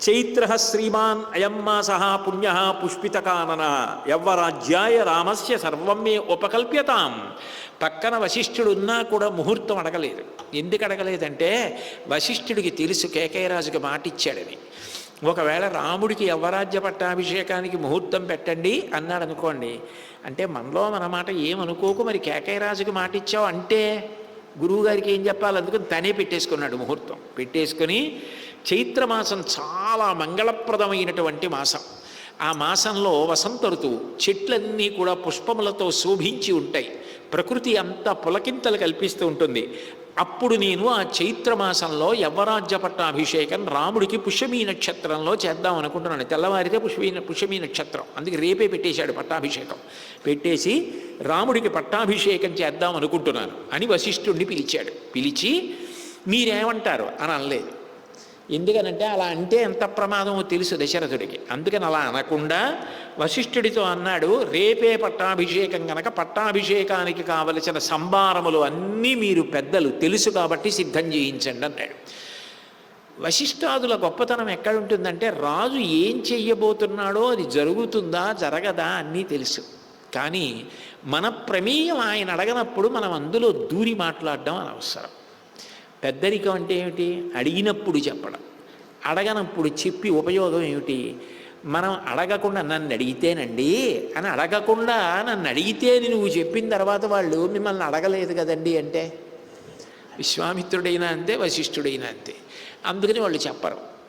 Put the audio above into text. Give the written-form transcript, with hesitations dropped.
చైత్ర శ్రీమాన్ అయం మాస పుణ్య పుష్పితకానన యవ్వరాజ్యాయ రామస్య సర్వం మే ఉపకల్ప్యతాం. పక్కన వశిష్ఠుడు ఉన్నా కూడా ముహూర్తం అడగలేదు. ఎందుకు అడగలేదంటే వశిష్ఠుడికి తెలుసు కేకయరాజుకి మాటిచ్చాడని. ఒకవేళ రాముడికి యవ్వరాజ్య పట్టాభిషేకానికి ముహూర్తం పెట్టండి అన్నాడు అనుకోండి, అంటే మనలో మన మాట ఏమనుకోకు, మరి కేకయరాజుకి మాటిచ్చావు అంటే గురువుగారికి ఏం చెప్పాలి, అందుకని తనే పెట్టేసుకున్నాడు ముహూర్తం. పెట్టేసుకొని చైత్రమాసం చాలా మంగళప్రదమైనటువంటి మాసం. ఆ మాసంలో వసంత ఋతువు, చెట్లన్నీ కూడా పుష్పములతో శోభించి ఉంటాయి, ప్రకృతి అంతా పులకింతలు కల్పిస్తూ ఉంటుంది. అప్పుడు నేను ఆ చైత్రమాసంలో యవ్వరాజ్య పట్టాభిషేకం రాముడికి పుష్యమీ నక్షత్రంలో చేద్దాం అనుకుంటున్నాను. తెల్లవారితే పుష్యమీ నక్షత్రం, అందుకే రేపే పెట్టేశాడు పట్టాభిషేకం. పెట్టేసి రాముడికి పట్టాభిషేకం చేద్దాం అనుకుంటున్నాను అని వశిష్ఠుడిని పిలిచాడు. పిలిచి మీరేమంటారు అని అనలేదు. ఎందుకనంటే అలా అంటే ఎంత ప్రమాదమో తెలుసు దశరథుడికి. అందుకని అలా అనకుండా వశిష్ఠుడితో అన్నాడు, రేపే పట్టాభిషేకం కనుక పట్టాభిషేకానికి కావలసిన సంభారములు అన్నీ మీరు పెద్దలు తెలుసు కాబట్టి సిద్ధం చేయించండి అన్నాడు. వశిష్ఠాదుల గొప్పతనం ఎక్కడుంటుందంటే రాజు ఏం చెయ్యబోతున్నాడో అది జరుగుతుందా జరగదా అన్నీ తెలుసు. కానీ మన ప్రమేయం ఆయన అడగనప్పుడు మనం అందులో దూరి మాట్లాడడం అనవసరం. పెద్దరికం అంటే ఏమిటి? అడిగినప్పుడు చెప్పడం, అడగనప్పుడు చెప్పి ఉపయోగం ఏమిటి? మనం అడగకుండా నన్ను అడిగితేనండి అని అడగకుండా నన్ను అడిగితే నువ్వు చెప్పిన తర్వాత వాళ్ళు మిమ్మల్ని అడగలేదు కదండి అంటే విశ్వామిత్రుడైనా అంతే, వశిష్ఠుడైనా అంతే. అందుకని వాళ్ళు చెప్పరు.